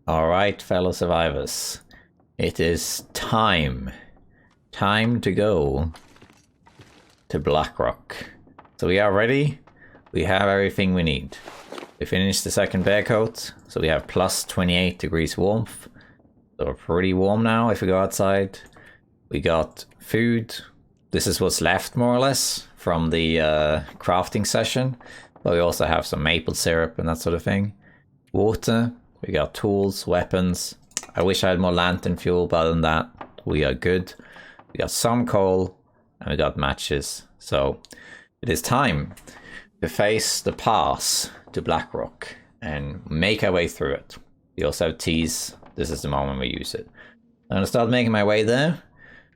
Alright, fellow survivors. It is time. Time to go to Blackrock. So we are ready. We have everything we need. We finished the second bear coat, so we have plus 28 degrees warmth. So we're pretty warm now if we go outside. We got food. This is what's left more or less from the crafting session. But we also have some maple syrup and that sort of thing. Water. We got tools, weapons. I wish I had more lantern fuel, but other than that, we are good. We got some coal, and we got matches. So, it is time to face the pass to Blackrock and make our way through it. We also have teas. This is the moment we use it. I'm going to start making my way there.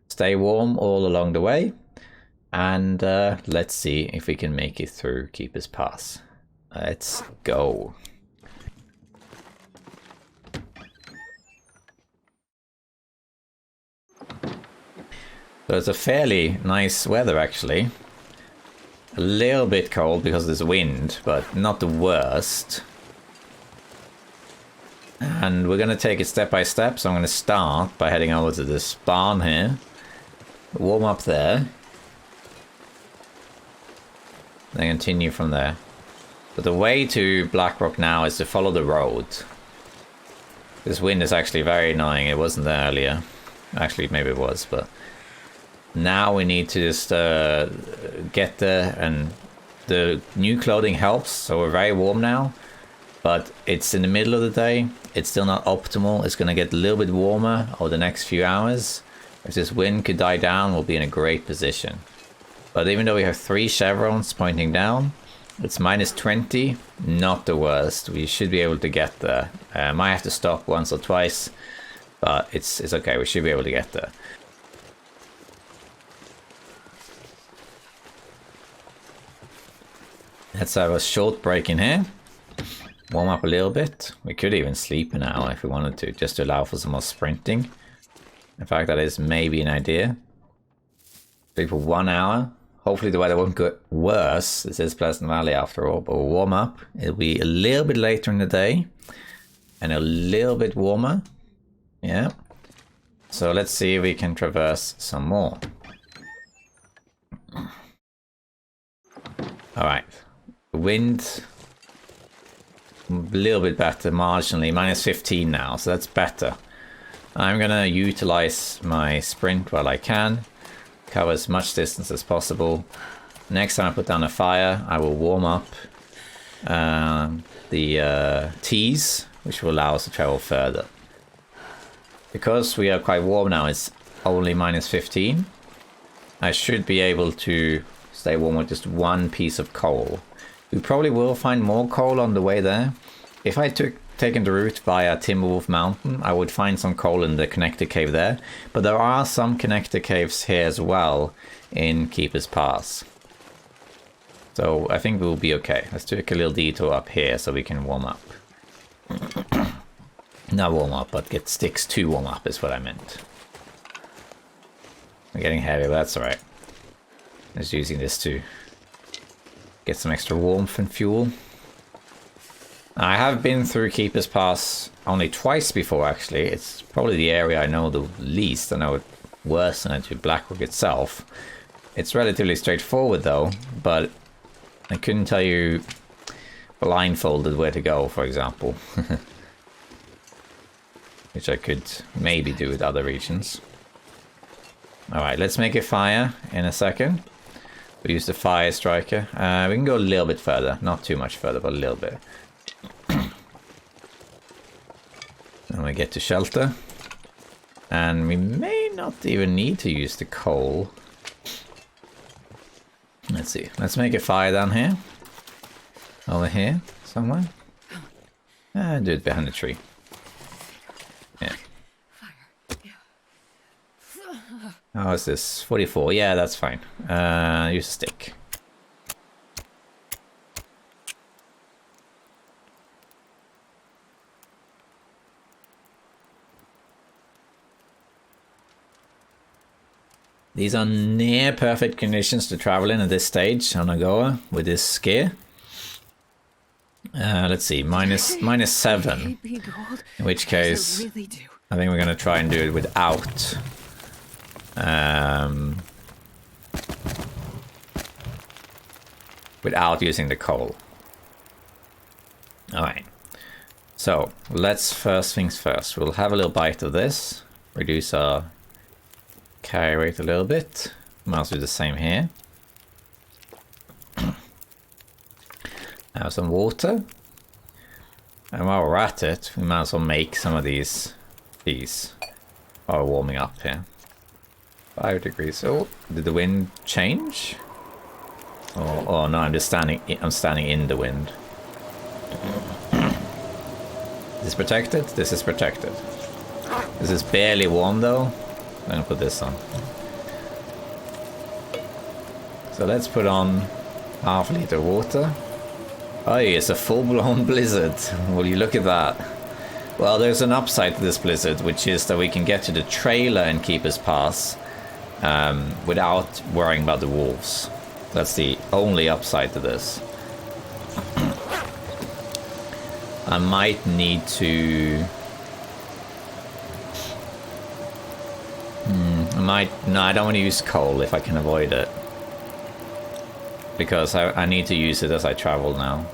Stay warm all along the way. And let's see if we can make it through Keeper's Pass. Let's go. So it's a fairly nice weather actually. A little bit cold because there's wind, but not the worst. And we're going to take it step by step, so I'm going to start by heading over to this barn here. Warm up there. Then continue from there. But the way to Blackrock now is to follow the road. This wind is actually very annoying, it wasn't there earlier. Actually, maybe it was, but... Now we need to just get there, and the new clothing helps, so we're very warm now. But it's in the middle of the day, it's still not optimal. It's going to get a little bit warmer over the next few hours. If this wind could die down, we'll be in a great position. But even though we have 3 chevrons pointing down, it's minus 20, not the worst. We should be able to get there. Might have to stop once or twice, but it's okay, we should be able to get there. Let's have a short break in here. Warm up a little bit. We could even sleep an hour if we wanted to, just to allow for some more sprinting. In fact, that is maybe an idea. Sleep for 1 hour. Hopefully the weather won't get worse. This is Pleasant Valley after all, but we'll warm up. It'll be a little bit later in the day. And a little bit warmer. Yeah. So let's see if we can traverse some more. Alright. Wind, a little bit better marginally, minus 15 now, so that's better. I'm gonna utilize my sprint while I can, cover as much distance as possible. Next time I put down a fire, I will warm up the teas, which will allow us to travel further. Because we are quite warm now, it's only minus 15. I should be able to stay warm with just 1 piece of coal. We probably will find more coal on the way there. If I taken the route via Timberwolf Mountain, I would find some coal in the connector cave there. But there are some connector caves here as well in Keeper's Pass. So I think we'll be okay. Let's take a little detour up here so we can warm up. Not warm up, but get sticks to warm up is what I meant. We're getting heavy, but that's alright. Just using this to get some extra warmth and fuel. I have been through Keeper's Pass only twice before actually. It's probably the area I know the least. I know it worse than I do Blackrock itself. It's relatively straightforward though, but I couldn't tell you blindfolded where to go, for example. Which I could maybe do with other regions. Alright, let's make a fire in a second. We use the fire striker. We can go a little bit further. Not too much further, but a little bit. And we get to shelter. And we may not even need to use the coal. Let's see. Let's make a fire down here. Over here, somewhere. Do it behind the tree. Yeah. How is this? 44. Yeah, that's fine. Use a stick. These are near perfect conditions to travel in at this stage on NOGOA with this gear. Let's see, minus 7. In which case, I think we're going to try and do it without. Without using the coal. Alright. So, let's first things first. We'll have a little bite of this. Reduce our carry rate a little bit. Might as well do the same here. Have some water. And while we're at it, we might as well make some of these while we're warming up here. 5 degrees. Oh, did the wind change? Oh no, I'm standing in the wind. Is this protected? This is protected. This is barely warm though. I'm gonna put this on. So let's put on half a liter of water. Oh, it's a full-blown blizzard. Will you look at that? Well, there's an upside to this blizzard, which is that we can get to the trailer and Keeper's Pass without worrying about the wolves. That's the only upside to this. I might need to... No, I don't want to use coal if I can avoid it. Because I need to use it as I travel now.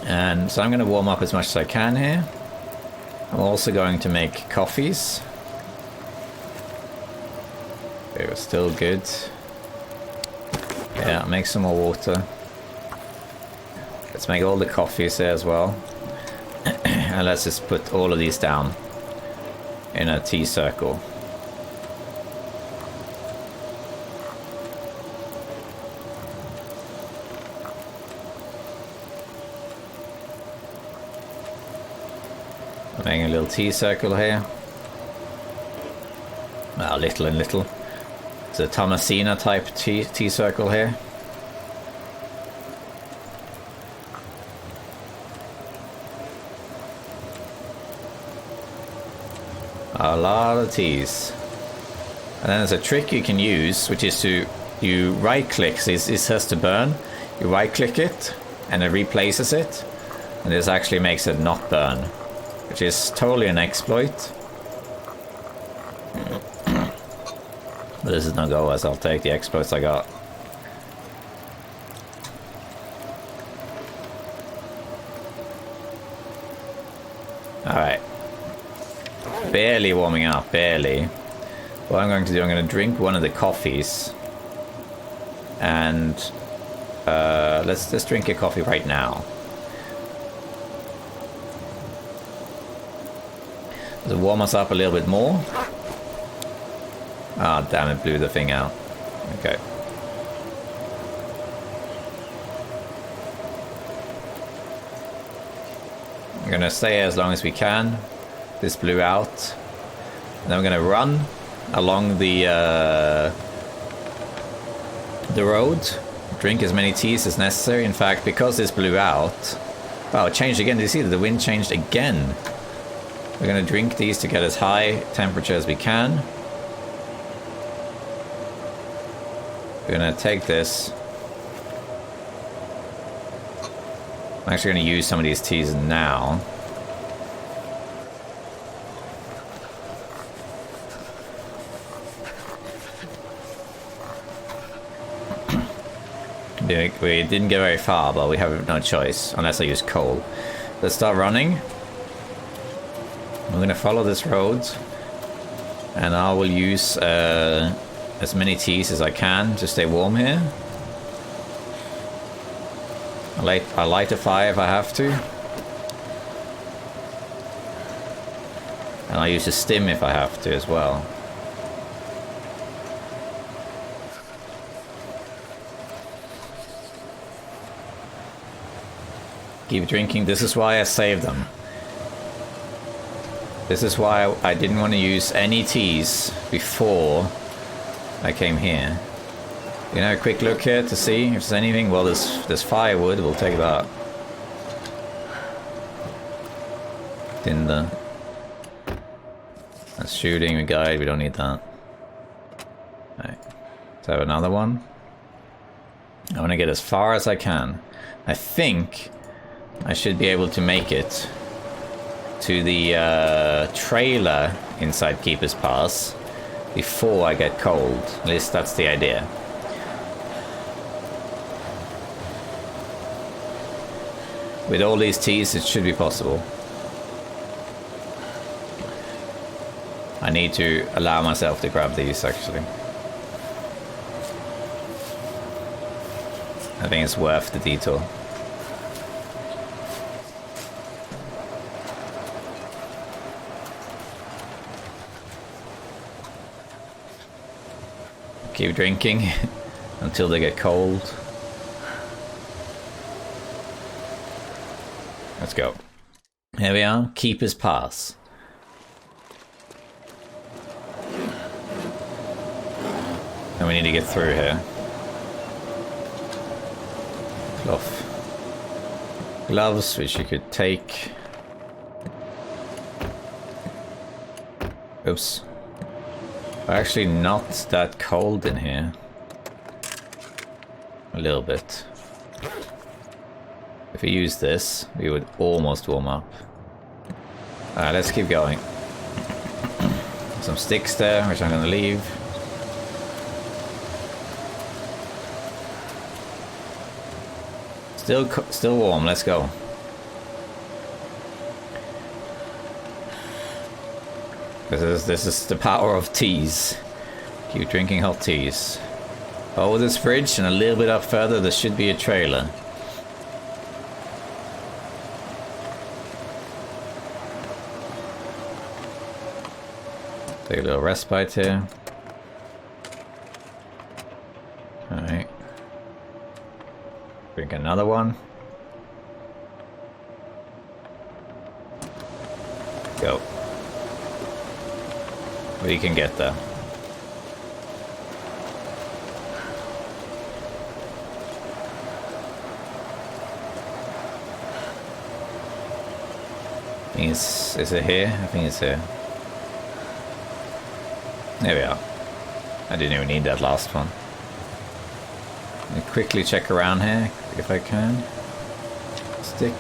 And so I'm going to warm up as much as I can here. I'm also going to make coffees. Okay, we're still good. Yeah, make some more water. Let's make all the coffees there as well. And let's just put all of these down in a tea circle. Making a little tea circle here. Well, little and little. It's a Thomasina type tea circle here. A lot of teas. And then there's a trick you can use, which is you right click, so it says to burn. You right click it and it replaces it. And this actually makes it not burn, which is totally an exploit. But this is NOGOA, so I'll take the exploits I got. Alright. Barely warming up, barely. What I'm going to do, I'm going to drink one of the coffees. And let's drink a coffee right now. Does it warm us up a little bit more? Ah, damn it, blew the thing out. Okay. We're gonna stay here as long as we can. This blew out. And then we're gonna run along the road. Drink as many teas as necessary. In fact, because this blew out... Wow, it changed again. Did you see that the wind changed again? We're gonna drink these to get as high temperature as we can. We're gonna take this. I'm actually gonna use some of these teas now. We didn't get very far, but we have no choice unless I use coal. Let's start running. I'm gonna follow this road, and I will use as many teas as I can to stay warm here. I'll light a fire if I have to. And I'll use a stim if I have to as well. Keep drinking. This is why I saved them. This is why I didn't want to use any teas before I came here. You know, a quick look here to see if there's anything. Well, there's firewood. We'll take that. Tinder. That's shooting, we guide, we don't need that. Alright. Let's have another one. I want to get as far as I can. I think I should be able to make it to the trailer inside Keeper's Pass before I get cold. At least that's the idea. With all these teas, it should be possible. I need to allow myself to grab these, actually. I think it's worth the detour. Keep drinking until they get cold. Let's go. Here we are, Keeper's Pass. And we need to get through here. Cloth. Gloves, which you could take. Oops. Actually not that cold in here. A little bit. If we use this, we would almost warm up. Alright, let's keep going. Some sticks there, which I'm gonna leave. Still warm, let's go. This is the power of teas. Keep drinking hot teas. Over this bridge and a little bit up further, there should be a trailer. Take a little respite here. Alright. Drink another one. Go. We can get there. Is it here? I think it's here. There we are. I didn't even need that last one. Let me quickly check around here, if I can. Stick.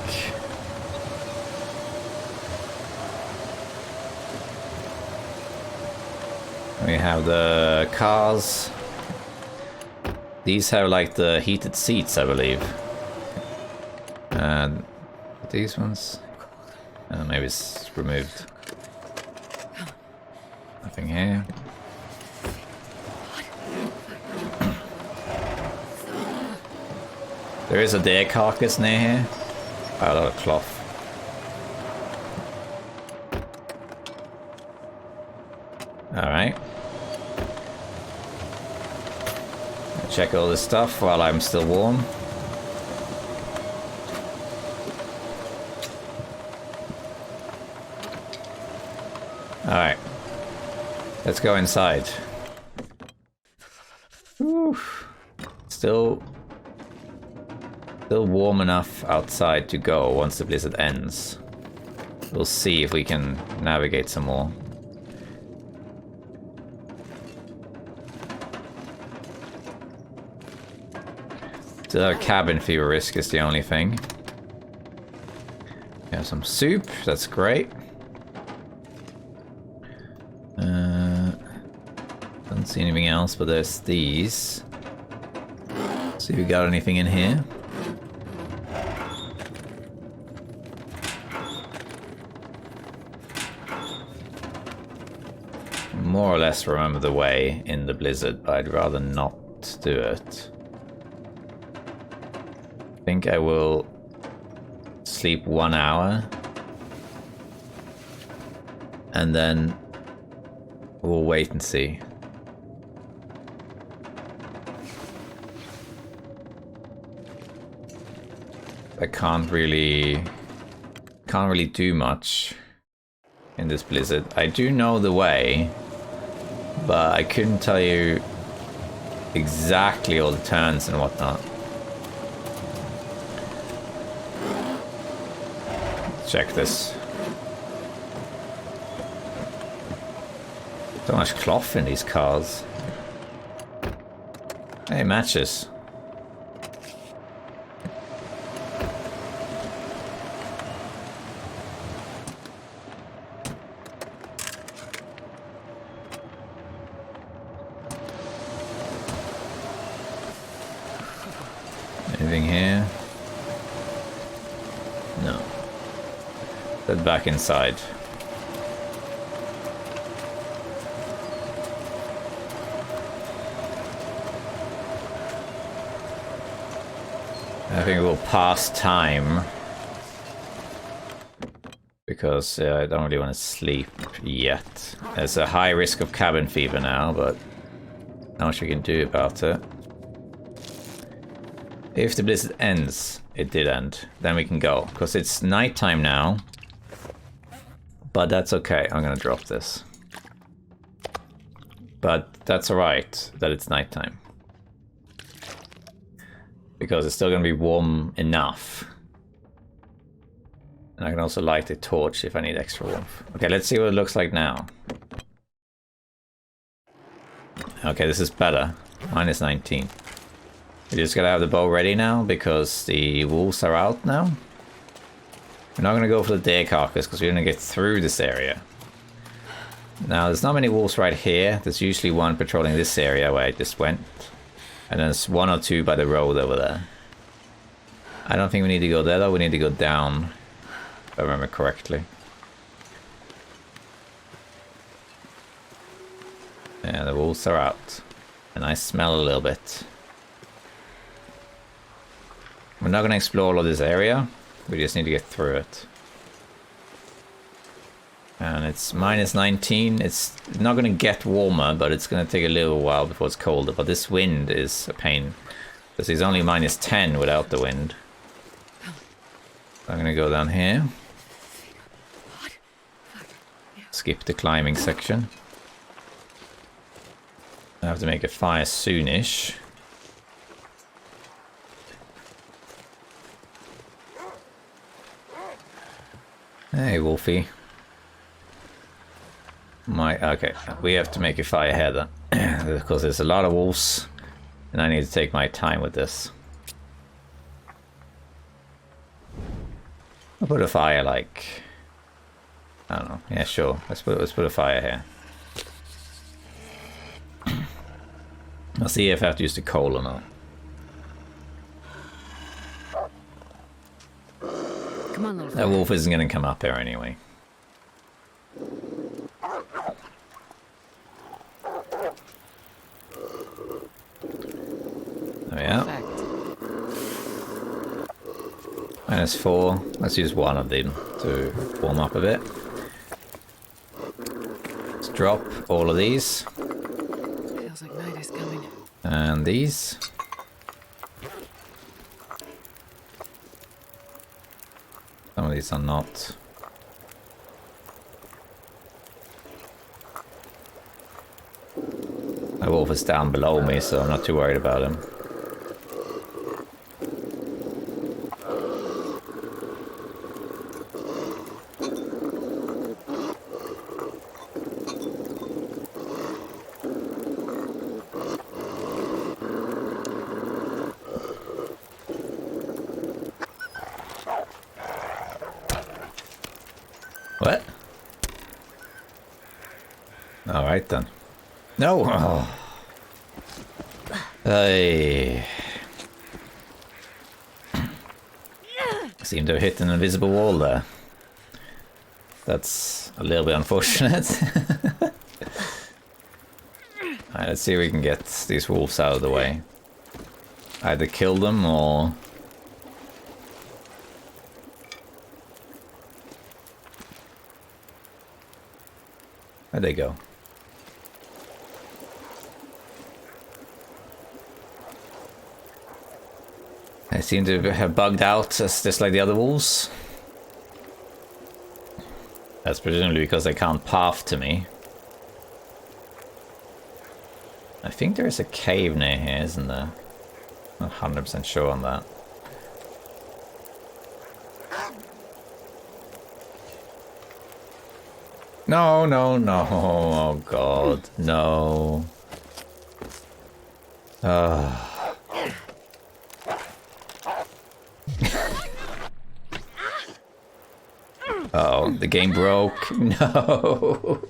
We have the cars. These have like the heated seats, I believe. And these ones, maybe it's removed. Nothing here. There is a deer carcass near here. Oh, a lot of cloth. Alright. Check all this stuff while I'm still warm. Alright. Let's go inside. Whew. Still warm enough outside to go once the blizzard ends. We'll see if we can navigate some more. The cabin fever risk is the only thing. We have some soup, that's great. Don't see anything else, but there's these. See if we got anything in here. More or less remember the way in the blizzard, but I'd rather not do it. I think I will sleep 1 hour and then we'll wait and see. I can't really do much in this blizzard. I do know the way, but I couldn't tell you exactly all the turns and whatnot. Check this. So much cloth in these cars. Hey, matches. Anything here? No. Head back inside. I think we'll pass time because I don't really want to sleep yet. There's a high risk of cabin fever now, but not much we can do about it. If the blizzard ends, it did end, then we can go. Because it's nighttime now, but that's okay. I'm gonna drop this. But that's alright that it's nighttime. Because it's still going to be warm enough. And I can also light a torch if I need extra warmth. Okay, let's see what it looks like now. Okay, this is better. Minus 19. We just gotta have the bow ready now because the wolves are out now. We're not going to go for the deer carcass because we're going to get through this area. Now, there's not many wolves right here. There's usually one patrolling this area where I just went. And there's one or two by the road over there. I don't think we need to go there though, we need to go down, if I remember correctly. Yeah, the wolves are out. And I smell a little bit. We're not going to explore all of this area, we just need to get through it. And it's minus 19. It's not going to get warmer, but it's going to take a little while before it's colder. But this wind is a pain. Because it's only minus 10 without the wind. I'm going to go down here. Skip the climbing section. I have to make a fire soonish. Hey, Wolfie. Okay, we have to make a fire here then, because there's a lot of wolves, and I need to take my time with this. I'll put a fire like, I don't know. Yeah, sure. Let's put a fire here. I'll see if I have to use the coal or not. Come on, little That wolf isn't going to come up here anyway. Yeah. Minus 4. Let's use one of them to warm up a bit. Let's drop all of these. Feels like night is coming. And these. Some of these are not. The wolf is down below me, so I'm not too worried about him. What? All right then. No. Oh. Hey. Seem to have hit an invisible wall there. That's a little bit unfortunate. Alright, let's see if we can get these wolves out of the way. Either kill them or... Where'd they go? They seem to have bugged out just like the other wolves. That's presumably because they can't path to me. I think there is a cave near here, isn't there? I'm not 100% sure on that. No, no, no. Oh, God. No. Oh, the game broke. No.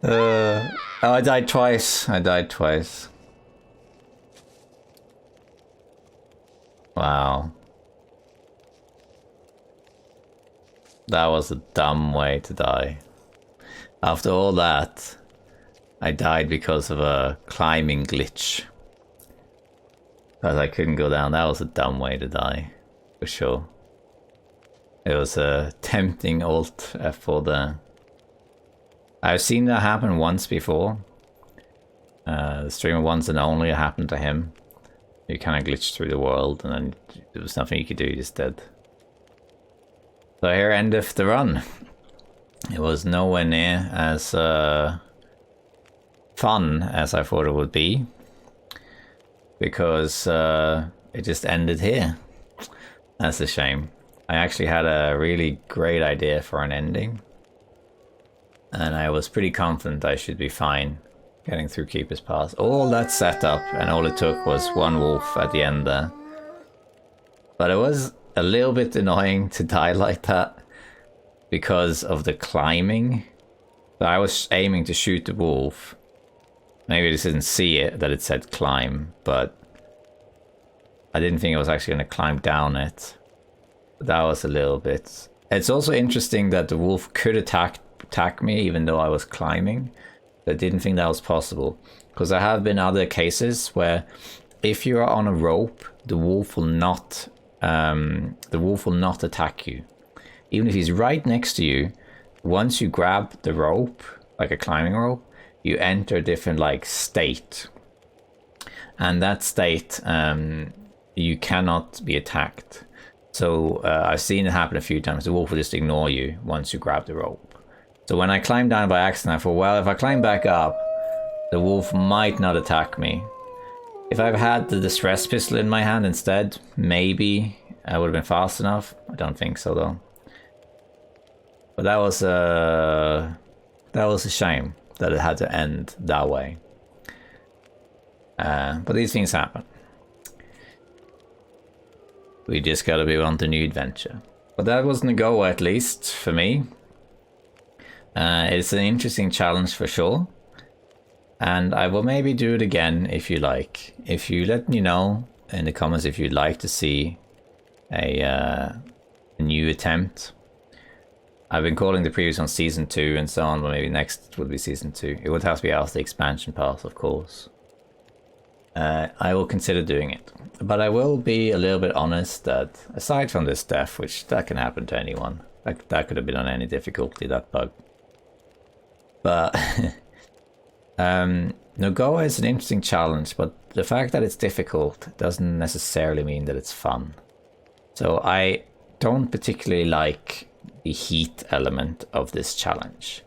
Oh, I died twice. I died twice. Wow. That was a dumb way to die. After all that, I died because of a climbing glitch. Because I couldn't go down. That was a dumb way to die, for sure. It was a tempting alt F4 there. I've seen that happen once before. The streamer once and only, it happened to him. You kind of glitched through the world and then there was nothing you could do, you just dead. So here endeth the run. It was nowhere near as fun as I thought it would be. Because it just ended here. That's a shame. I actually had a really great idea for an ending. And I was pretty confident I should be fine getting through Keeper's Pass. All that setup, and all it took was one wolf at the end there. But it was a little bit annoying to die like that because of the climbing. So I was aiming to shoot the wolf. Maybe I just didn't see it, that it said climb, but I didn't think I was actually going to climb down it. But that was a little bit... It's also interesting that the wolf could attack me even though I was climbing. I didn't think that was possible. Because there have been other cases where if you are on a rope, the wolf will not attack you. Even if he's right next to you, once you grab the rope, like a climbing rope, you enter a different like state. And that state, you cannot be attacked. So I've seen it happen a few times. The wolf will just ignore you once you grab the rope. So when I climbed down by accident, I thought, well, if I climb back up, the wolf might not attack me. If I've had the distress pistol in my hand instead, maybe I would have been fast enough. I don't think so though. But that was a shame that it had to end that way. But these things happen. We just gotta be on the new adventure. But that was NOGOA, at least for me. It's an interesting challenge for sure. And I will maybe do it again if you like. If you let me know in the comments if you'd like to see a new attempt. I've been calling the previous one Season 2 and so on, but maybe next would be Season 2. It would have to be after the expansion pass, of course. I will consider doing it. But I will be a little bit honest that, aside from this death, which that can happen to anyone, that could have been on any difficulty, that bug. But NOGOA is an interesting challenge, but the fact that it's difficult doesn't necessarily mean that it's fun. So I don't particularly like the heat element of this challenge,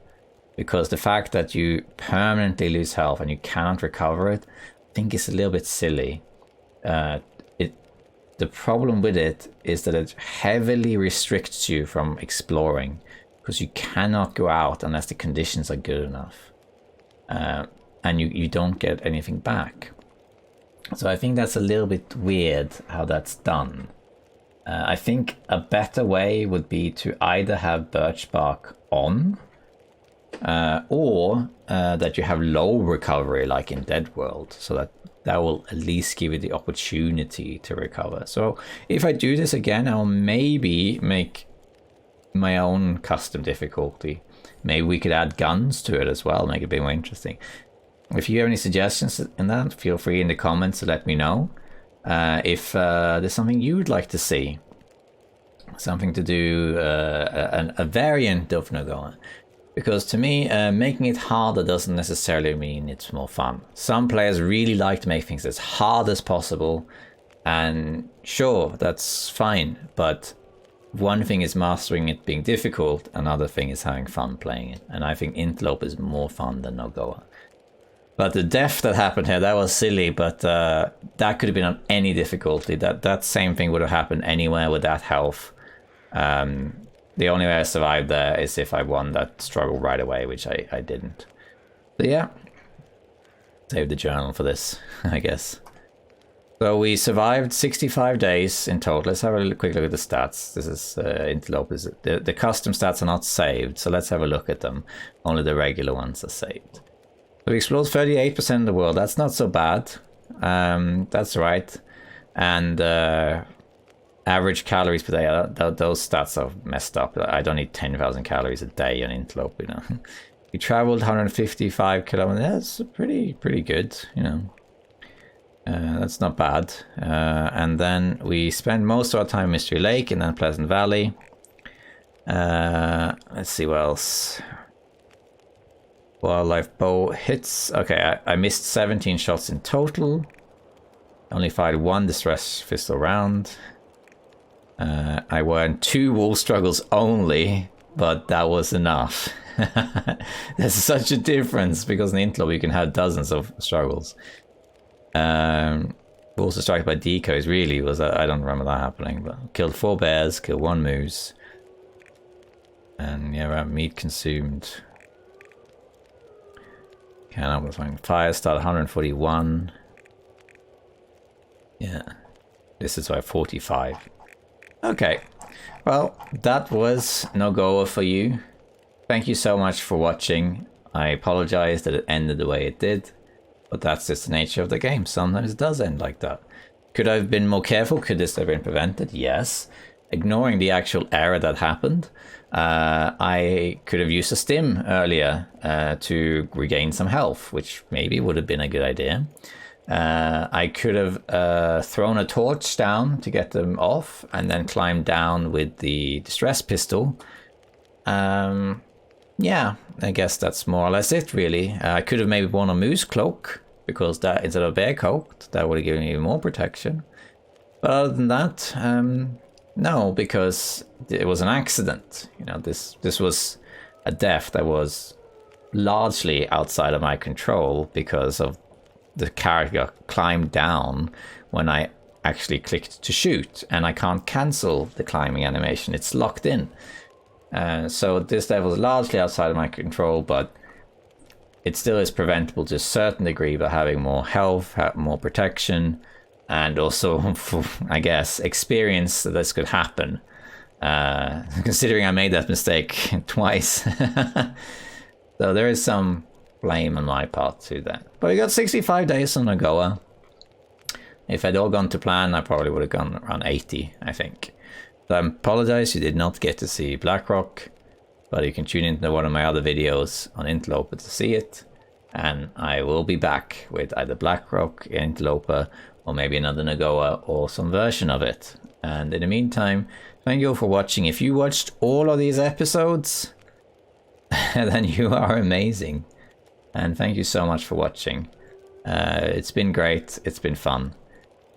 because the fact that you permanently lose health and you cannot recover it, I think is a little bit silly. The problem with it is that it heavily restricts you from exploring, because you cannot go out unless the conditions are good enough, and you don't get anything back. So I think that's a little bit weird how that's done. I think a better way would be to either have birch bark on, or that you have low recovery like in Dead World, so that will at least give you the opportunity to recover. So if I do this again, I'll maybe make my own custom difficulty. Maybe we could add guns to it as well, make it a bit more interesting. If you have any suggestions in that, feel free in the comments to let me know. If there's something you would like to see, something to do, a variant of NOGOA. Because to me, making it harder doesn't necessarily mean it's more fun. Some players really like to make things as hard as possible, and sure, that's fine, but one thing is mastering it being difficult, another thing is having fun playing it, and I think Interloper is more fun than NOGOA. But the death that happened here, that was silly, but that could have been on any difficulty. That same thing would have happened anywhere with that health. The only way I survived there is if I won that struggle right away, which I didn't. So yeah, save the journal for this, I guess. So we survived 65 days in total. Let's have a quick look at the stats. This is Interloper. The custom stats are not saved, so let's have a look at them. Only the regular ones are saved. So we explored 38% of the world. That's not so bad. That's right. And average calories per day, those stats are messed up. I don't need 10,000 calories a day on Interloper, you know. We traveled 155 kilometers. That's pretty good, you know. That's not bad. And then we spent most of our time in Mystery Lake and then Pleasant Valley. Let's see what else. Wildlife bow hits. Okay, I missed 17 shots in total. Only fired 1 distress pistol round. I won 2 wolf struggles only, but that was enough. There's such a difference because in Interloper you can have dozens of struggles. Also struck by decoys really was, I don't remember that happening, but killed 4 bears, killed 1 moose. And yeah, meat consumed. Okay, that was fine. Fire start 141. Yeah. This is why 45. Okay. Well, that was NOGOA for you. Thank you so much for watching. I apologize that it ended the way it did. But that's just the nature of the game. Sometimes it does end like that. Could I have been more careful? Could this have been prevented? Yes. Ignoring the actual error that happened, I could have used a stim earlier to regain some health, which maybe would have been a good idea. I could have thrown a torch down to get them off and then climbed down with the distress pistol. Yeah, I guess that's more or less it, really. I could have maybe worn a moose cloak, because that instead of a bear coat, that would have given me even more protection. But other than that, no, because it was an accident. You know, this was a death that was largely outside of my control because of the character climbed down when I actually clicked to shoot, and I can't cancel the climbing animation. It's locked in. So this death was largely outside of my control, but it still is preventable to a certain degree by having more health, more protection, and also, I guess, experience that this could happen. Considering I made that mistake twice. So there is some blame on my part to that. But we got 65 days on NOGOA. If I'd all gone to plan, I probably would have gone around 80, I think. So I apologize, you did not get to see Blackrock, but you can tune into one of my other videos on Interloper to see it. And I will be back with either Blackrock, Interloper, or maybe another NOGOA or some version of it. And in the meantime, thank you all for watching. If you watched all of these episodes, then you are amazing. And thank you so much for watching. It's been great. It's been fun.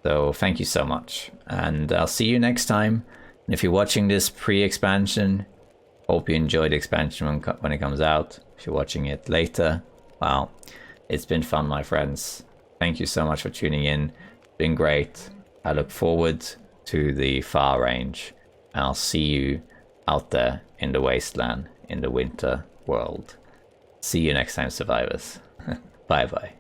So thank you so much. And I'll see you next time. And if you're watching this pre-expansion, hope you enjoyed the expansion when it comes out. If you're watching it later, wow, it's been fun, my friends. Thank you so much for tuning in. It's been great. I look forward to the far range. And I'll see you out there in the wasteland, in the winter world. See you next time, survivors. Bye bye.